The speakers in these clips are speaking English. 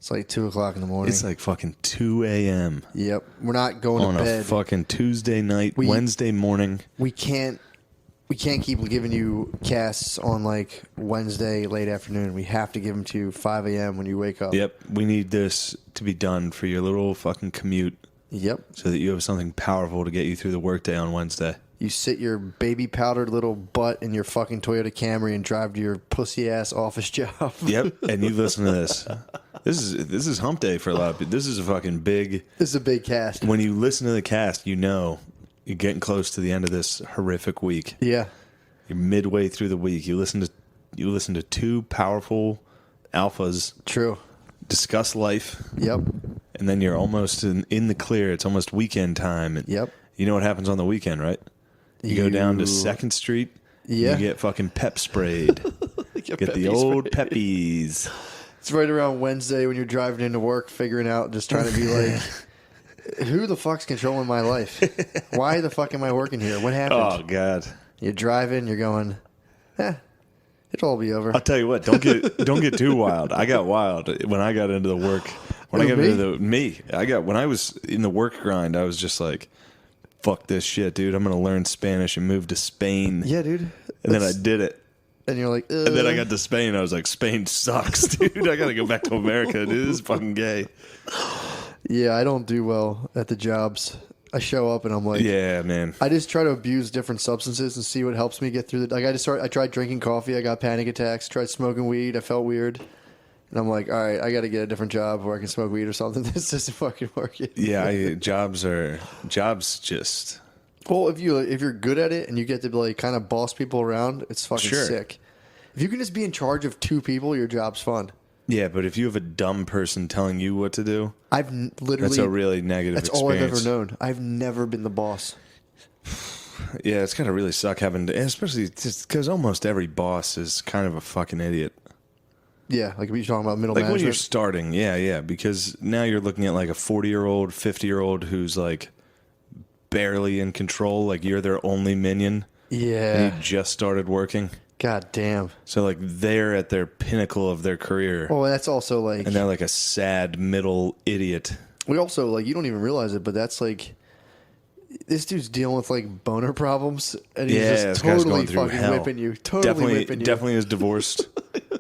It's like 2 o'clock in the morning. It's like fucking 2 a.m. Yep. We're not going on to bed. a fucking Tuesday night, Wednesday morning. We can't keep giving you casts on like Wednesday late afternoon. We have to give them to you 5 a.m. when you wake up. Yep. We need this to be done for your little fucking commute. Yep. So that you have something powerful to get you through the workday on Wednesday. You sit your baby powdered little butt in your fucking Toyota Camry and drive to your pussy ass office job. Yep. And you listen to this. This is hump day for a lot of people. This is a fucking big. This is a big cast. When you listen to the cast, you know you're getting close to the end of this horrific week. Yeah. You're midway through the week. You listen to two powerful alphas. True. Discuss life. Yep. And then you're almost in the clear. It's almost weekend time. And yep. You know what happens on the weekend, right? You go down to 2nd Street. Yeah. You get fucking pep sprayed. Get the old peppies. It's right around Wednesday when you're driving into work, figuring out, just trying to be like, who the fuck's controlling my life? Why the fuck am I working here? What happened? Oh, God. You're driving, you're going, it'll all be over. I'll tell you what, don't get too wild. I got wild when I got into the work. When I was in the work grind, I was just like, fuck this shit, dude. I'm going to learn Spanish and move to Spain. Yeah, dude. And then I did it. And you're like, And then I got to Spain. I was like, Spain sucks, dude. I got to go back to America, dude. This is fucking gay. Yeah, I don't do well at the jobs. I show up and I'm like, yeah, man. I just try to abuse different substances and see what helps me get through the. Like I tried drinking coffee. I got panic attacks. Tried smoking weed. I felt weird. And I'm like, all right, I got to get a different job where I can smoke weed or something. This isn't fucking working. Yeah, jobs just. Well, if you're good at it and you get to like kind of boss people around, it's fucking sick. If you can just be in charge of 2 people, your job's fun. Yeah, but if you have a dumb person telling you what to do, that's a really negative experience. That's all I've ever known. I've never been the boss. Yeah, it's gotta really suck having to, especially just because almost every boss is kind of a fucking idiot. Yeah, like you're talking about middle like management. when you're starting, yeah, because now you're looking at like a 40-year-old, 50-year-old who's like barely in control. Like you're their only minion. Yeah, and you just started working. God damn. So like they're at their pinnacle of their career. Well, that's also like, and they're like a sad middle idiot. We also like, you don't even realize it, but that's like, this dude's dealing with like boner problems, and he's just totally fucking whipping you. Definitely is divorced.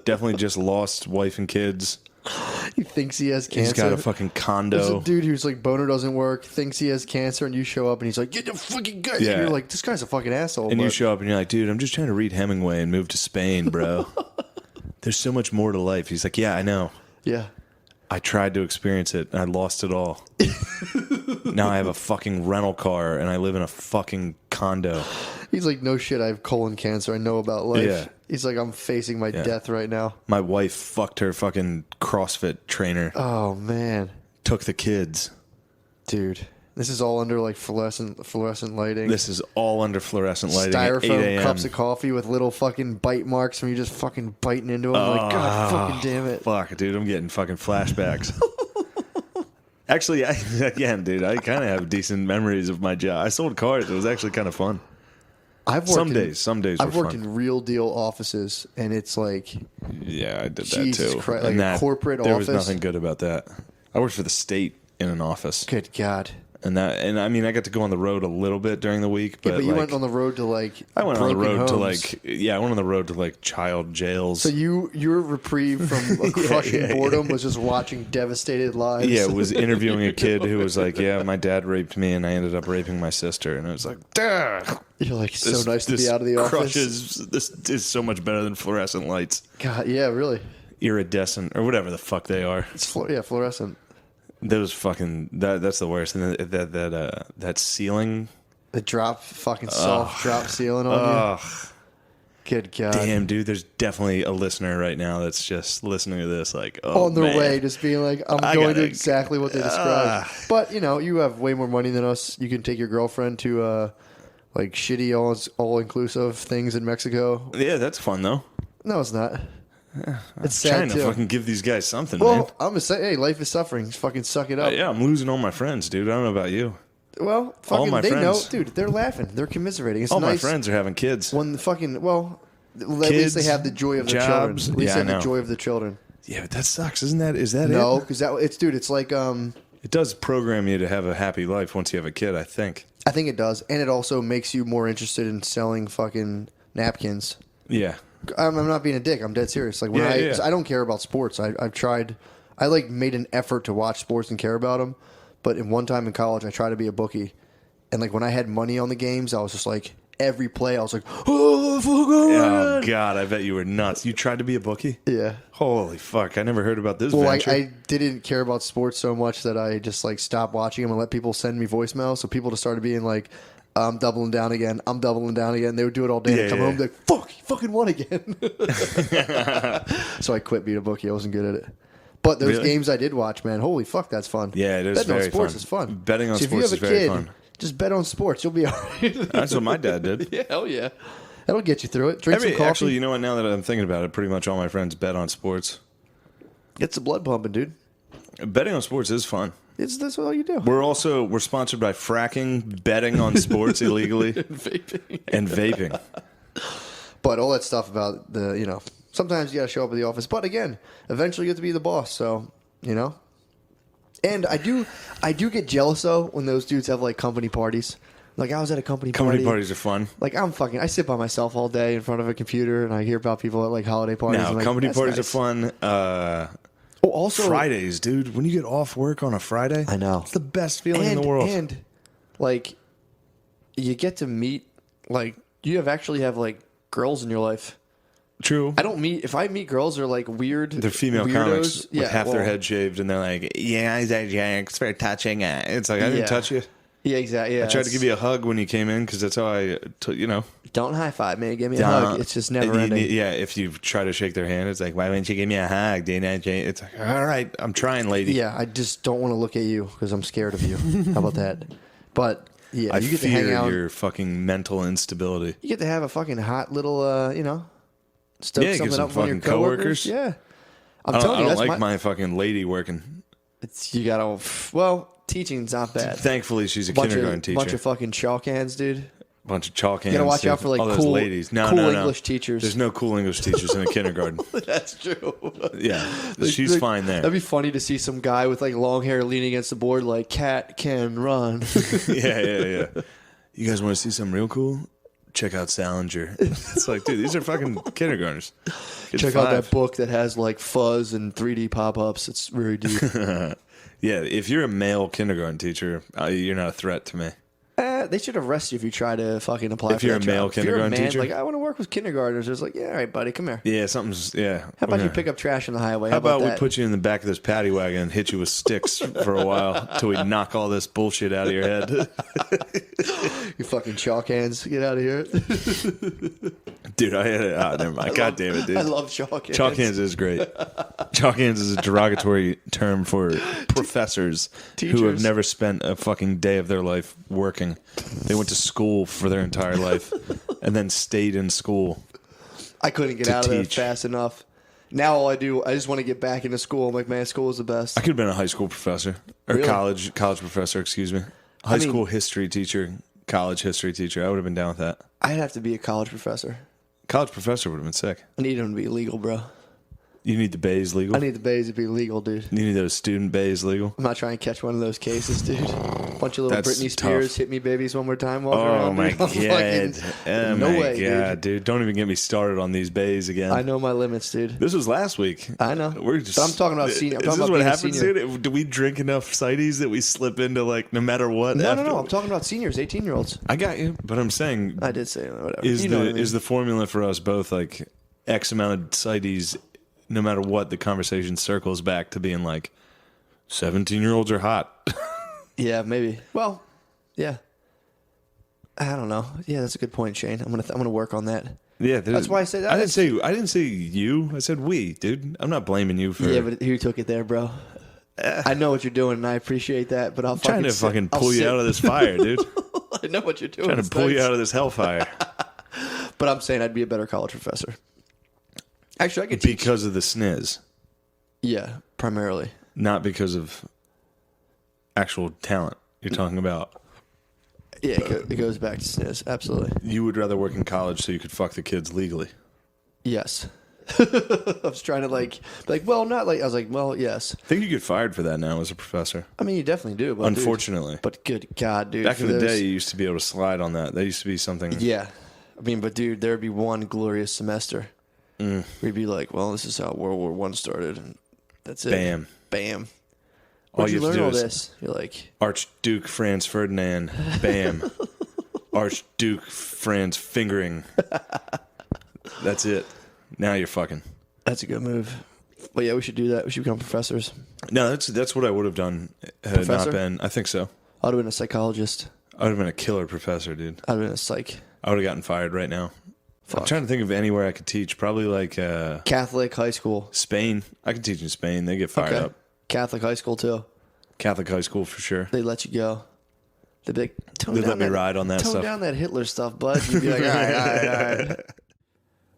Definitely just lost wife and kids. He thinks he has cancer. He's got a fucking condo. There's a dude who's like, boner doesn't work, thinks he has cancer, and you show up and he's like, get the fucking guy. Yeah. And you're like, this guy's a fucking asshole. And you show up and you're like, dude, I'm just trying to read Hemingway and move to Spain, bro. There's so much more to life. He's like, yeah, I know. Yeah. I tried to experience it and I lost it all. Now I have a fucking rental car and I live in a fucking condo. He's like, no shit, I have colon cancer. I know about life. Yeah. He's like, I'm facing my death right now. My wife fucked her fucking CrossFit trainer. Oh, man. Took the kids. Dude. This is all under like fluorescent lighting. This is all under fluorescent lighting. Styrofoam cups of coffee with little fucking bite marks from you just fucking biting into them. Like, God fucking damn it. Fuck, dude, I'm getting fucking flashbacks. Actually, dude, I kind of have decent memories of my job. I sold cars. It was actually kind of fun. Some days I've worked fun. in real deal offices, and it's like, yeah, I did Jesus that too. Christ, like a corporate office. There was nothing good about that. I worked for the state in an office. Good God. And I mean, I got to go on the road a little bit during the week, but, but you went on the road to like, I went on the road homes. to like, I went on the road to like child jails. So your reprieve from a crushing boredom was just watching devastated lives. Yeah, was interviewing a kid who was like, yeah, my dad raped me and I ended up raping my sister, and I was like, duh. You're like, so nice to be out of the office. This is so much better than fluorescent lights. God, yeah, really. Iridescent or whatever the fuck they are. It's fluorescent. Those fucking that's the worst. And that ceiling, the soft drop ceiling on you. Good God, damn, dude. There's definitely a listener right now that's just listening to this, like, on their way, just being like, I'm going to exactly what they described. But you have way more money than us. You can take your girlfriend to like shitty all inclusive things in Mexico. Yeah, that's fun though. No, it's not. It's trying to fucking give these guys something, man. Man. I'm gonna say, hey, life is suffering. Just fucking suck it up. Yeah, I'm losing all my friends, dude. I don't know about you. Well, fucking, all my friends know, dude. They're laughing. They're commiserating. It's all nice. My friends are having kids. When the fucking at least they have the joy of the children. At least they have the joy of the children. Yeah, but that sucks. Isn't that? Is that No, it? because it's like It does program you to have a happy life once you have a kid, I think. I think it does, and it also makes you more interested in selling fucking napkins. Yeah. I'm not being a dick. I'm dead serious. Like I don't care about sports. I've tried. I like made an effort to watch sports and care about them, but in one time in college, I tried to be a bookie, and like when I had money on the games, I was just like every play, I was like, oh, oh God, I bet you were nuts. You tried to be a bookie? Yeah. Holy fuck! I never heard about this. Well, venture. I didn't care about sports so much that I just like stopped watching them and let people send me voicemails. So people just started being like, I'm doubling down again. I'm doubling down again. They would do it all day. And come home, they're like, fuck, he fucking won again. So I quit being a bookie. I wasn't good at it. But those games I did watch, man, holy fuck, that's fun. Yeah, it is Betting very on sports fun. is fun. Betting on so sports is very fun. Just bet on sports. You'll be all right. That's what my dad did. Yeah, hell yeah. That'll get you through it. Drink some coffee. Actually, you know what? Now that I'm thinking about it, pretty much all my friends bet on sports. Gets the blood pumping, dude. Betting on sports is fun. That's all you do. We're sponsored by fracking, betting on sports illegally, and vaping. But all that stuff about sometimes you got to show up at the office. But again, eventually you get to be the boss. So and I do get jealous though when those dudes have like company parties. Like I was at a company party. Company parties are fun. Like I sit by myself all day in front of a computer and I hear about people at like holiday parties. No, and company parties are fun. Also Fridays, dude. When you get off work on a Friday, I know it's the best feeling in the world. And like you get to meet you actually have like girls in your life. True. If I meet girls, they're like weird. They're female weirdos. comics with half their head shaved, and they're like, "Yeah, it's very touching." It's like I didn't touch you. Yeah, exactly. Yeah, I tried to give you a hug when you came in because that's how Don't high five me. Give me a hug. It's just never ending. Yeah, if you try to shake their hand, it's like, why wouldn't you give me a hug? It's like, all right, I'm trying, lady. Yeah, I just don't want to look at you because I'm scared of you. How about that? But yeah, you get to hang out. Your fucking mental instability. You get to have a fucking hot little, stoke get something some up with your fucking coworkers. Yeah, I'm telling you, I that's don't like my fucking lady working. Teaching's not bad. Thankfully, she's a kindergarten teacher. Bunch of fucking chalk hands, dude. Bunch of chalk hands. You gotta watch out for all those cool ladies. No, English teachers. There's no cool English teachers in a kindergarten. That's true. Yeah, she's fine there. That'd be funny to see some guy with like long hair leaning against the board like cat can run. Yeah. You guys want to see something real cool? Check out Salinger. It's like, dude, these are fucking kindergartners. Check out that book that has like fuzz and 3D pop-ups. It's very deep. Yeah, if you're a male kindergarten teacher, you're not a threat to me. They should arrest you if you try to fucking apply if for you're that a male job. kindergarten if you're a man, teacher? like, I want to work with kindergartners. It's like, yeah, all right, buddy, come here. Yeah, How about you pick up trash on the highway? How about we that? put you in the back of this paddy wagon and hit you with sticks for a while until we knock all this bullshit out of your head? You fucking chalk hands. Get out of here. Dude, never mind. God damn it, dude. I love chalk hands. Chalk hands is great. Chalk hands is a derogatory term for professors who have never spent a fucking day of their life working. They went to school for their entire life and then stayed in school. I couldn't get out of there fast enough. Now all I just want to get back into school. I'm like, man, school is the best. I could have been a high school professor. Or really? college professor, excuse me. High school history teacher, college history teacher. I would have been down with that. I'd have to be a college professor. College professor would have been sick. I need him to be legal, bro. You need the bays legal? I need the bays to be legal, dude. You need those student bays legal? I'm not trying to catch one of those cases, dude. Bunch of little That's Britney Spears tough. Hit Me Babies One More Time. Oh, my God. No way, dude. Don't even get me started on these bays again. I know my limits, dude. This was last week. I know. But I'm talking about senior. Is this what happens, dude? Do we drink enough cides that we slip into, like, no matter what? No. I'm talking about seniors, 18-year-olds. I got you, but I'm saying... I did say whatever. Is the formula for us both, like, X amount of cides... No matter what, the conversation circles back to being like, 17-year-olds are hot. Yeah, maybe. Well, yeah. I don't know. Yeah, that's a good point, Shane. I'm gonna work on that. Yeah, that's why I said that. I didn't say you. I said we, dude. I'm not blaming you for. Yeah, but who took it there, bro? I know what you're doing, and I appreciate that. But I'm trying to pull you out of this fire, dude. I know what you're doing. Trying to pull you out of this hellfire. But I'm saying I'd be a better college professor. Actually, I could teach. Because of the sniz. Yeah, primarily. Not because of actual talent you're talking about. Yeah, it goes back to sniz. Absolutely. You would rather work in college so you could fuck the kids legally. Yes. I was trying to well, not like, I was like, well, yes. I think you get fired for that now as a professor. I mean, you definitely do. But Unfortunately. Dude, but good God, dude. Back in the day, you used to be able to slide on that. That used to be something. Yeah. I mean, but dude, there'd be one glorious semester. We'd be like, well, this is how World War I started. And that's it. Bam. Bam. All Where'd you have to learn do all is this? You're like... Archduke Franz Ferdinand. Bam. Archduke Franz fingering. That's it. Now you're fucking. That's a good move. But yeah, we should do that. We should become professors. No, that's what I would have done had it not been. I think so. I would have been a psychologist. I would have been a killer professor, dude. I'd have been a psych. I would have gotten fired right now. Fuck. I'm trying to think of anywhere I could teach. Probably like Catholic high school. Spain. I could teach in Spain. They get fired up. Catholic high school too. Catholic high school for sure. They let you go. They'd be like, They'd let me ride on that stuff. Tone down that Hitler stuff, bud. You'd be like, all right.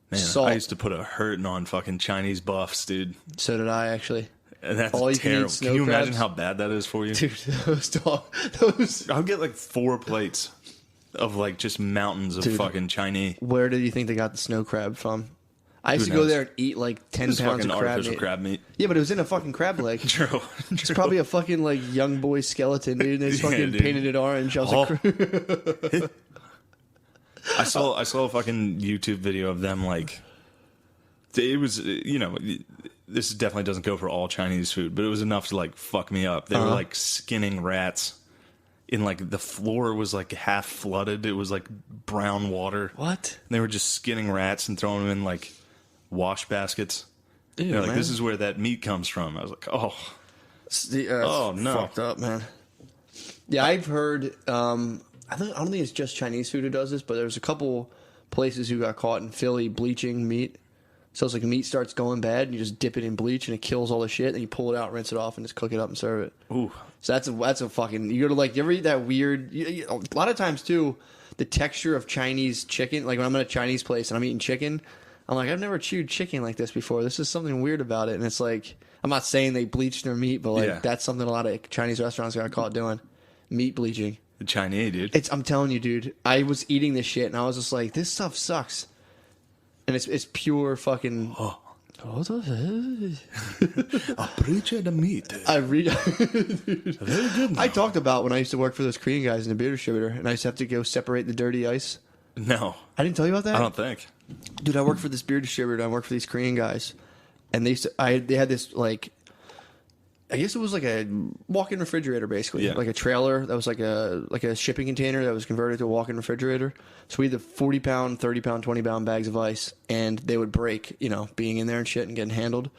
Man, Salt. I used to put a hurting on fucking Chinese buffs, dude. So did I, actually. And that's All you can eat terrible. snow Can you imagine crabs? how bad that is for you? Dude, those... I'll get like 4 plates of like just mountains of fucking Chinese. Where did you think they got the snow crab from? I used Who to go knows? there and eat like 10 This is pounds fucking of crab artificial meat. crab meat. Yeah, but it was in a fucking crab leg. True. It's probably a fucking like young boy skeleton, dude. They just Yeah, fucking dude. painted it orange. I was like, I saw a fucking YouTube video of them like it was this definitely doesn't go for all Chinese food, but it was enough to like fuck me up. They were like skinning rats in like the floor was like half flooded. It was like brown water. what? And they were just skinning rats and throwing them in like wash baskets. Ew, They're like, man. this is where that meat comes from. I was like, oh, Oh no. fucked up, man. Yeah, I've heard. I don't think it's just Chinese food who does this, but there's a couple places who got caught in Philly bleaching meat. So it's like meat starts going bad, and you just dip it in bleach, and it kills all the shit. And you pull it out, rinse it off, and just cook it up and serve it. ooh. So that's a fucking. You go to like you ever eat that weird. A lot of times too, the texture of Chinese chicken. Like when I'm at a Chinese place and I'm eating chicken, I'm like, I've never chewed chicken like this before. This is something weird about it. And it's like, I'm not saying they bleach their meat, but like that's something a lot of Chinese restaurants got caught doing. Meat bleaching. The Chinese, dude. I'm telling you, dude. I was eating this shit and I was just like, this stuff sucks. And it's pure fucking. Appreciate the meat. Very good. I talked about when I used to work for those Korean guys in the beer distributor, and I used to have to go separate the dirty ice. No, I didn't tell you about that. I don't think. Dude, I worked for this beer distributor. I worked for these Korean guys, and they had this like, I guess it was like a walk-in refrigerator, basically, Yeah. like a trailer that was like a shipping container that was converted to a walk-in refrigerator. So we had the 40-pound, 30-pound, 20-pound bags of ice, and they would break, being in there and shit and getting handled.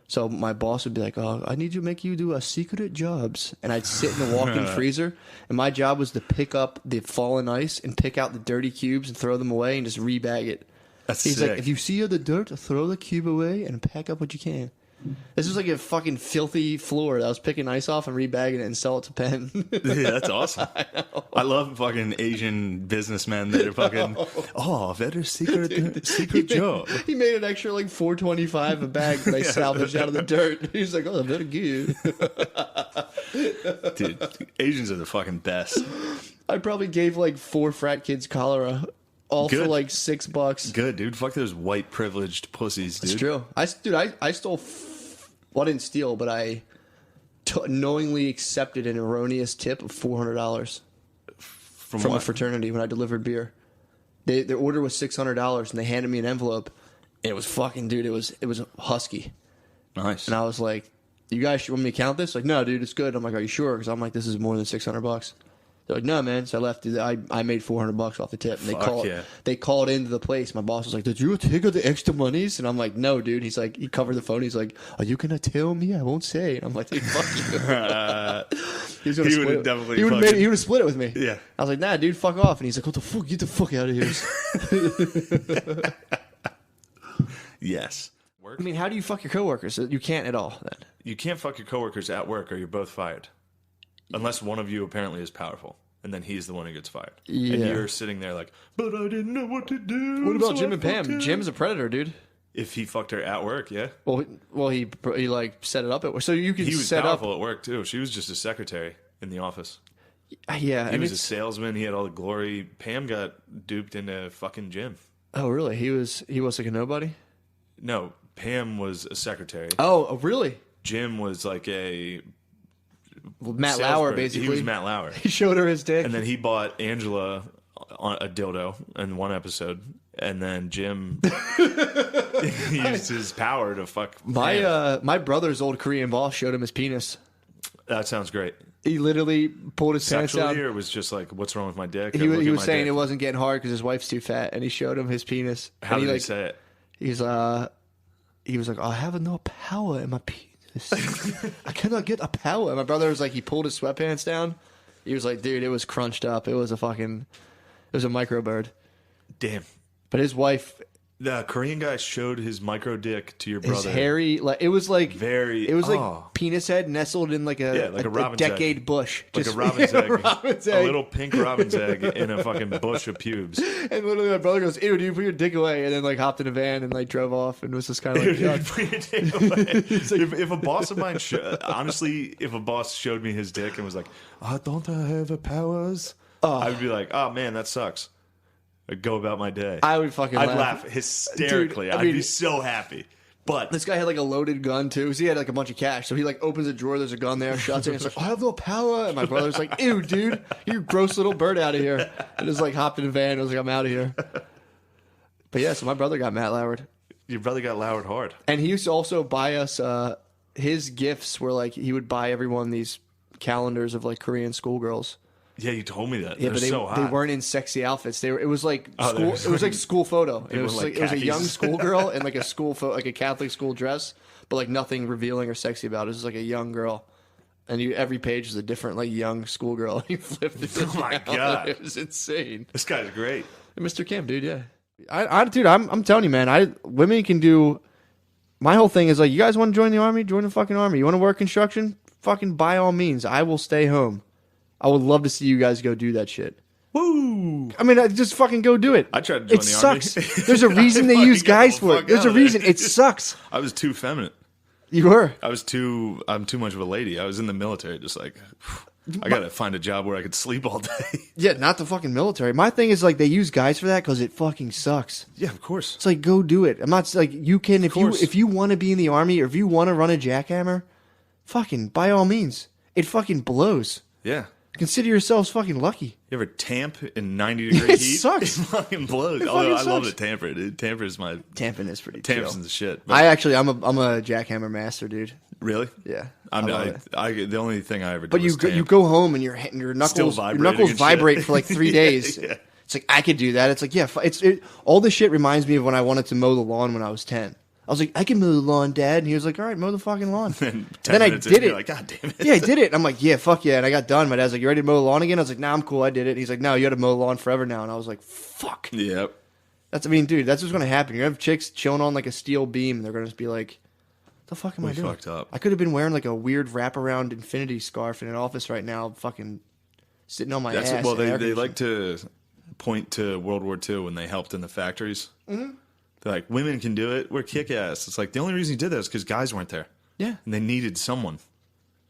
So my boss would be like, "Oh, I need to make you do a secret jobs," and I'd sit in the walk-in freezer, and my job was to pick up the fallen ice and pick out the dirty cubes and throw them away and just rebag it. That's He's sick. like, if you see the dirt, throw the cube away and pack up what you can. This was like a fucking filthy floor that I was picking ice off and rebagging it and sell it to Penn. Yeah, that's awesome. I love fucking Asian businessmen that are fucking. Oh, very secret job. He made an extra like $4.25 a bag that I salvaged out of the dirt. He's like, oh, very good. Dude, Asians are the fucking best. I probably gave like 4 frat kids cholera, all for Good. like $6. Good, dude. Fuck those white privileged pussies, dude. It's true. I stole. Well, I didn't steal, but I knowingly accepted an erroneous tip of $400 from a what? fraternity when I delivered beer. Their order was $600, and they handed me an envelope, and it was fucking, dude. It was husky, Nice. and I was like, "You guys want me to count this?" Like, no, dude, it's good. I'm like, "Are you sure?" Because I'm like, "This is more than $600." They're like, "No, man." So I left. I made $400 off the tip. And Fuck they called into the place. My boss was like, "Did you take the extra monies?" And I'm like, "No, dude." He's like, he covered the phone. He's like, "Are you gonna tell me? I won't say." And I'm like, "Dude, fuck you." He was gonna He split would've it. definitely He would have fucking- He would have split it with me. Yeah. I was like, "Nah, dude, fuck off." And he's like, "What the fuck? Get the fuck out of here." Yes. I mean, how do you fuck your coworkers? You can't at all. Then You can't fuck your coworkers at work or you're both fired. Unless one of you apparently is powerful. And then he's the one who gets fired. Yeah. And you're sitting there like, but I didn't know what to do. what about so Jim I and Pam? fucked him." Jim's a predator, dude. If he fucked her at work, yeah. Well, he like set it up at work, so you can He was set up. powerful at work too. She was just a secretary in the office. Yeah, He and was a it's- salesman. He had all the glory. Pam got duped into fucking Jim. Oh, really? He was like a nobody. No, Pam was a secretary. Oh, really? Jim was like a Matt Lauer, salesperson. basically. He was Matt Lauer. He showed her his dick. And then he bought Angela a dildo in one episode. And then Jim used his power to fuck Pam. My brother's old Korean boss showed him his penis. That sounds great. He literally pulled his pants Sexually, down. or was just like, what's wrong with my dick? He Look at was my saying dick. it wasn't getting hard because his wife's too fat, and he showed him his penis. How and did he he say it? He was like, I have no power in my penis. I cannot get a power. And my brother was like, he pulled his sweatpants down. He was like, dude, it was crunched up. It was a micro bird. Damn. But his wife, The Korean guy showed his micro dick to your brother. his hairy, like it was like Oh. penis head nestled in like a robin's decade egg. bush, Like Just- a robin's egg. robin's A egg. little pink robin's egg in a fucking bush of pubes. And literally, my brother goes, "Ew, dude, put your dick away," and then like hopped in a van and like drove off, and was just kind of like, "Yuck." Put your dick away. If a boss of mine, honestly, if a boss showed me his dick and was like, don't I have powers? I would be like, oh man, that sucks. I'd go about my day. I would fucking I'd laugh. laugh hysterically. Dude, I I'd mean- be so happy. But This guy had like a loaded gun too. So he had like a bunch of cash. So he like opens a drawer. There's a gun there. Shuts it. And it's like, I have no power. And my brother's like, ew, dude, you gross little bird out of here. And just like hopped in a van. And was like, I'm out of here. But yeah, so my brother got Matt Lauered. your brother got lowered hard. And he used to also buy us. His gifts were like he would buy everyone these calendars of like Korean schoolgirls. Yeah, you told me that. Yeah, They're but so hot. they weren't in sexy outfits. They were. It was like Oh, school. It was like school photo. It were was like like it was a khakis. young schoolgirl in like a like a Catholic school dress, but like nothing revealing or sexy about it. It was just like a young girl, and every page was a different like young schoolgirl. He flipped it. Oh my down. God. It was insane. This guy's great. Mr. Kim, dude, yeah. Dude, I'm telling you, man. Women can do. My whole thing is like, you guys want to join the army? Join the fucking army. You want to work construction? Fucking by all means. I will stay home. I would love to see you guys go do that shit. Woo! I mean, just fucking go do it. I tried to join it the army. sucks. There's a reason they Fucking use get guys the for it. fuck There's a out of reason. there. It sucks. I was too feminine. You were. I'm too much of a lady. I was in the military, just like, I gotta find a job where I could sleep all day. Yeah, not the fucking military. My thing is like they use guys for that because it fucking sucks. Yeah, of course. It's like go do it. I'm not like you can course. if you want to be in the army or if you want to run a jackhammer, fucking by all means. It fucking blows. Yeah. Consider yourselves fucking lucky. You ever tamp in 90-degree It heat? sucks. It fucking blows. It Although I fucking love sucks. to tamper, dude. Tamper is my Tamping is pretty tamper's chill. the shit. But I'm a jackhammer master, dude. really? Yeah, I love it. the only thing I ever did But was you tamp. go home and your Still knuckles vibrating and vibrate shit. for like 3 Yeah, days. yeah. It's like I could do that. It's like yeah, all this shit reminds me of when I wanted to mow the lawn when I was 10. I was like, I can mow the lawn, Dad, and he was like, all right, mow the fucking lawn. And 10 then I minutes in, did you're it. like, God damn it. Yeah, I did it. I'm like, yeah, fuck yeah, and I got done. My dad's like, you ready to mow the lawn again? I was like, nah, I'm cool. I did it. And he's like, no, you got to mow the lawn forever now. And I was like, fuck. Yep. Dude, that's what's gonna happen. You're gonna have chicks chilling on like a steel beam, and they're gonna just be like, "What the fuck am I doing?" fucked up. I could have been wearing like a weird wraparound infinity scarf in an office right now, fucking sitting on my That's ass. well, in air they conditioning. like to point to World War II when they helped in the factories. Mm-hmm. They're like, women can do it. We're kick ass. It's like the only reason you did that is because guys weren't there. Yeah, And they needed someone.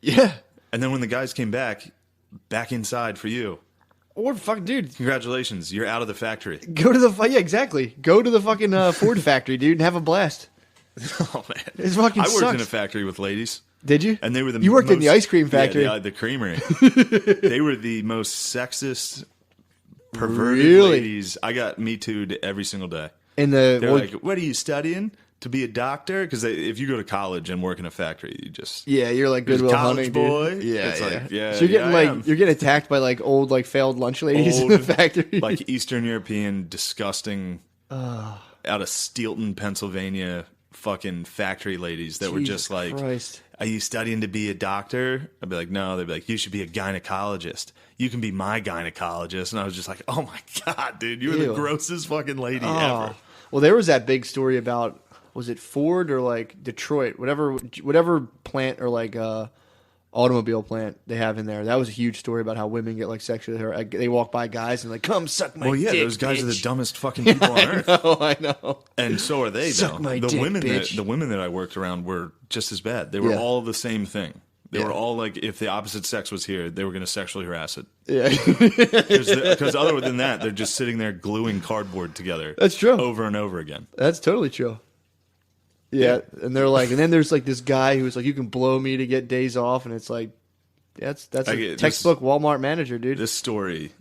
yeah. And then when the guys came back inside for you, Or fuck, dude, congratulations, you're out of the factory. go to yeah, exactly. Go to the fucking Ford factory, dude, and have a blast. Oh man, It fucking I worked sucks. in a factory with ladies. Did you? And they were the You worked in most- the ice cream factory. Yeah, the creamery. They were the most sexist, perverted Really? ladies. I got me too'd every single day. In They're the like, "What are you studying to be a doctor?" Because if you go to college and work in a factory, you just yeah, you're like You're a Goodwill college Hunting, boy. dude. Yeah, It's yeah. like, yeah, So you're getting yeah, I am. you're getting attacked by like old like failed lunch ladies in the factory. like Eastern European, disgusting, out of Steelton, Pennsylvania, fucking factory ladies that were Jesus just like, Christ. "Are you studying to be a doctor?" I'd be like, "No." They'd be like, "You should be a gynecologist. You can be my gynecologist." And I was just like, "Oh my god, dude, you were Ew. the grossest fucking lady Oh. ever." Well, there was that big story about was it Ford or like Detroit, whatever plant or like automobile plant they have in there. That was a huge story about how women get like sexually harassed. They walk by guys and like, come suck my Well, yeah, dick, those guys are the bitch." dumbest fucking people on earth. Oh, I know. And so are they, Suck though. my The dick, women bitch. the women that I worked around were just as bad. They were Yeah. all the same thing. They Yeah. were all like, if the opposite sex was here, they were going to sexually harass it. Yeah, Because other than that, they're just sitting there gluing cardboard together. That's true. Over and over again. That's totally true. Yeah, and they're like, and then there's like this guy who's like, you can blow me to get days off, and it's like, that's a textbook Walmart manager, dude. This story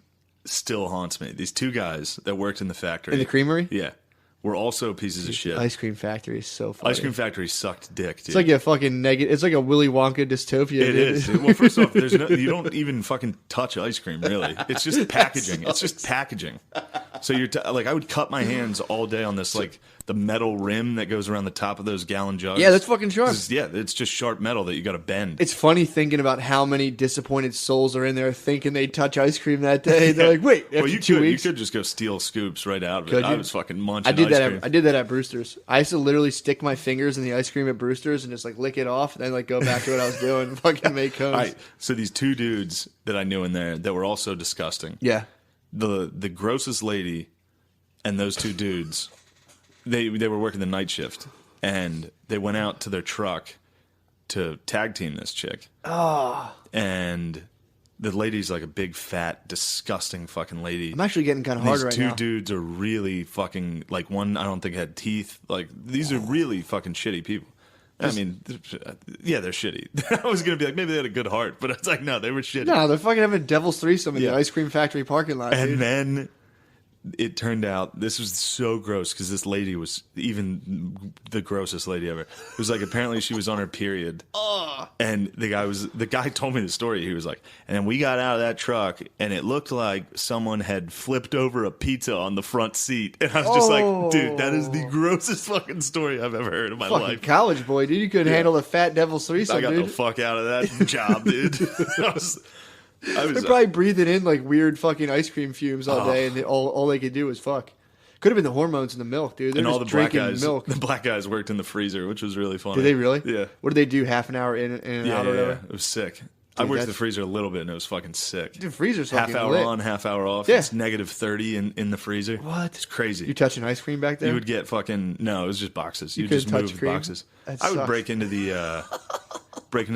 still haunts me. These two guys that worked in the factory. In the creamery? Yeah. Were also pieces of shit. Ice Cream Factory is so funny. Ice Cream Factory sucked dick, dude. It's like a fucking negative. It's like a Willy Wonka dystopia. It is. Well, first off, you don't even fucking touch ice cream, really. It's just packaging. It's just packaging. So you're like, I would cut my hands all day on this, like the metal rim that goes around the top of those gallon jugs. Yeah, that's fucking sharp. It's just sharp metal that you got to bend. It's funny thinking about how many disappointed souls are in there thinking they'd touch ice cream that day. They're like, wait, after well, you 2 weeks, you could just go steal scoops right out of Could it. you? I was fucking munching. I did ice that. cream. I did that at Brewster's. I used to literally stick my fingers in the ice cream at Brewster's and just like lick it off, and then like go back to what I was doing, and fucking make cones. All right, so these two dudes that I knew in there that were also disgusting. Yeah, The grossest lady and those two dudes, they were working the night shift, and they went out to their truck to tag team this chick. And the lady's like a big, fat, disgusting fucking lady. I'm actually getting kind of hard These right two now. dudes are really fucking, like, one I don't think had teeth. Like, these are really fucking shitty people. I mean, yeah, they're shitty. I was going to be like, maybe they had a good heart, but it's like, no, they were shitty. No, they're fucking having devil's threesome in Yeah. the ice cream factory parking lot, And dude. then it turned out this was so gross because this lady was even the grossest lady ever. It was like apparently she was on her period, and the guy told me the story. He was like, and then we got out of that truck, and it looked like someone had flipped over a pizza on the front seat, and I was just like, dude, that is the grossest fucking story I've ever heard in my Fucking life. college boy, dude. You couldn't handle a fat devil's threesome, I got dude. the fuck out of that job, dude. I They're was probably breathing in like weird fucking ice cream fumes all day, and all they could do was fuck. Could have been the hormones in the milk, dude. They're and just all the black drinking guys, milk. the black guys worked in the freezer, which was really funny. Did they really? Yeah. What did they do? Half an hour in and out or whatever? It was sick. I worked in the freezer a little bit, and it was fucking sick. Dude, freezer's Half fucking hour lit. on, half hour off. Yeah. It's negative 30 in the freezer. What? It's crazy. You touching ice cream back there? You would get fucking no. It was just boxes. You couldn't just touch move cream? boxes. That I would sucks. break into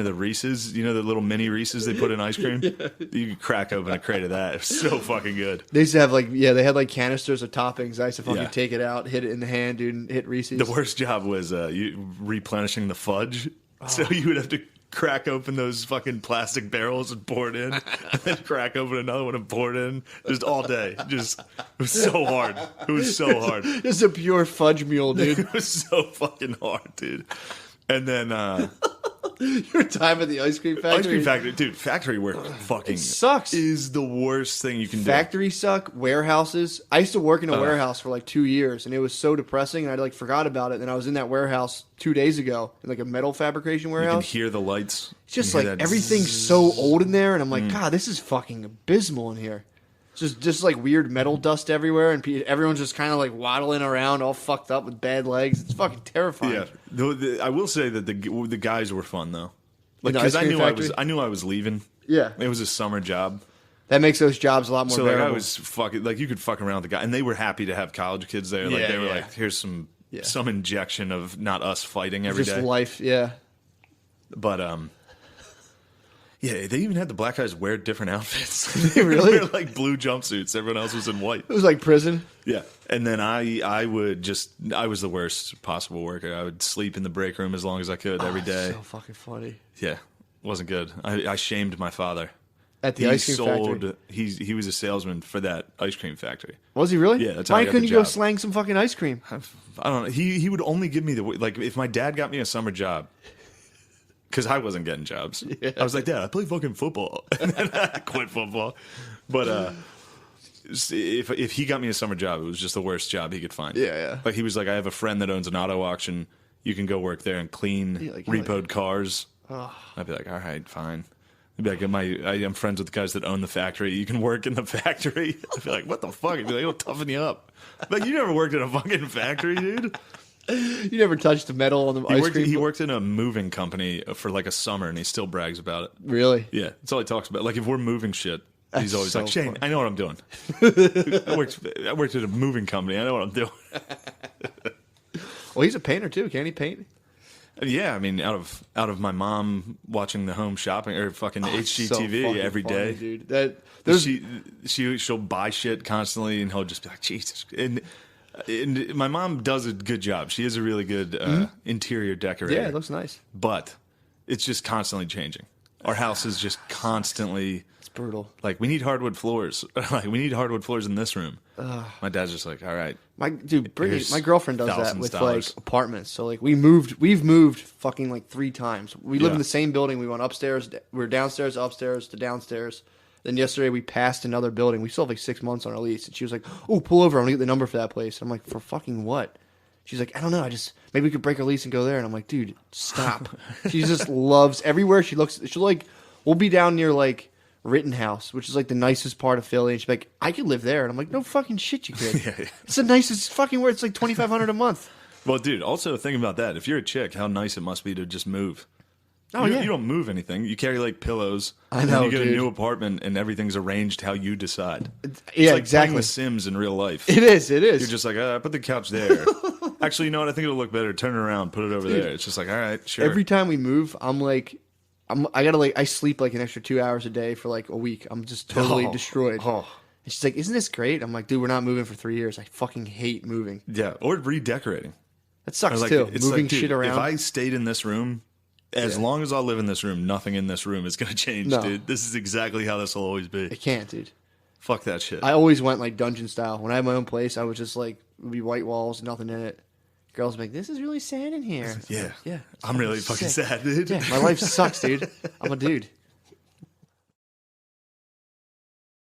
the Reese's. You know the little mini Reese's they put in ice cream. You could crack open a crate of that. It was so fucking good. They used to have they had like canisters of toppings. I used to fucking Yeah. take it out, hit it in the hand, dude, and hit Reese's. The worst job was replenishing the fudge. So you would have to crack open those fucking plastic barrels and pour it in, and then crack open another one and pour it in, just all day. Just it was so hard. It was so hard. Just a pure fudge mule, dude. It was so fucking hard, dude. And then Your time at the ice cream factory. ice cream factory, dude. Factory work fucking sucks. Is the worst thing you can do. Factories suck. Warehouses. I used to work in a warehouse for like 2 years, and it was so depressing. And I like forgot about it. And then I was in that warehouse 2 days ago, in like a metal fabrication You can warehouse. hear the lights. It's just You like hear that everything's zzz. so old in there, and I'm like, God, this is fucking abysmal in here. It's just like weird metal dust everywhere, and everyone's just kind of like waddling around, all fucked up with bad legs. It's fucking terrifying. Yeah, I will say that the guys were fun though. Like the because ice cream factory? I knew I was leaving. Yeah. It was a summer job. That makes those jobs a lot more So like bearable. I was fucking like you could fuck around with the guy, and they were happy to have college kids there. Like Yeah, they were yeah. like, here's some Yeah. injection of not us fighting every just day. life, yeah. But yeah, they even had the black guys wear different outfits. They really? They wear like blue jumpsuits. Everyone else was in white. It was like prison. Yeah, and then I was the worst possible worker. I would sleep in the break room as long as I could every day. So fucking funny. Yeah, wasn't good. I shamed my father. At the ice cream factory. He was a salesman for that ice cream factory. Was he really? Yeah, that's how I Why got couldn't the you go job. slang some fucking ice cream? I don't know. He would only give me if my dad got me a summer job. Because I wasn't getting jobs. Yeah. I was like, Dad, I play fucking football. And then I quit football. But if he got me a summer job, it was just the worst job he could find. Yeah, yeah. Like he was like, I have a friend that owns an auto auction. You can go work there and clean repoed cars. I'd be like, all right, fine. I'd be like, I'm friends with the guys that own the factory. You can work in the factory. I'd be like, what the fuck? I'd be like, it'll toughen you up. Like, you never worked in a fucking factory, dude. You never touched the metal on the ice cream? He worked in a moving company for like a summer, and he still brags about it. Really? Yeah, that's all he talks about. Like if we're moving shit, he's That's always so like, Shane, funny. I know what I'm doing. I worked at a moving company. I know what I'm doing. Well, he's a painter too. Can he paint? Yeah, I mean, out of my mom watching the home shopping or fucking HGTV fucking every funny, day, dude. There's she'll buy shit constantly, and he'll just be like, Jesus. And And my mom does a good job. She is a really good interior decorator. Yeah, it looks nice. But it's just constantly changing. Our house is just constantly. It's brutal. Like, we need hardwood floors. Like, we need hardwood floors in this room. My dad's just like, all right. Brittany, my girlfriend does that with $1,000. like apartments. So like we've moved fucking like 3 times. We live in the same building. We went upstairs. We were downstairs, upstairs to downstairs. Then yesterday we passed another building. We still have like 6 months on our lease, and she was like, "Oh, pull over. I'm gonna get the number for that place." And I'm like, "For fucking what?" She's like, "I don't know. Maybe we could break our lease and go there." And I'm like, "Dude, stop." She just loves everywhere she looks. She'll like, we'll be down near like Rittenhouse, which is like the nicest part of Philly. And she's like, "I could live there." And I'm like, "No fucking shit, you could." Yeah. It's the nicest fucking where it's like $2,500 a month. Well, dude, also think about that. If you're a chick, how nice it must be to just move. Oh, you, yeah. You don't move anything. You carry like pillows. I and know, then you get dude. a new apartment and everything's arranged how you decide. It's Yeah, like exactly. playing The Sims in real life. It is. You're just like, put the couch there. Actually, you know what? I think it'll look better. Turn it around, put it over there. It's just like, all right, sure. Every time we move, I sleep like an extra 2 hours a day for like a week. I'm just totally destroyed. And she's like, "Isn't this great?" I'm like, "Dude, we're not moving for 3 years. I fucking hate moving." Yeah, or redecorating. That sucks Like, too. it's Moving like, dude, shit around. If I stayed in this room, as long as I live in this room, nothing in this room is going to change, No. dude. This is exactly how this will always be. I can't, dude. Fuck that shit. I always went like dungeon style. When I had my own place, I was just like, it would be white walls, nothing in it. Girls would be like, "This is really sad in here." Yeah. Yeah. I'm really fucking sick. sad, dude. Yeah, my life sucks, dude. I'm a dude.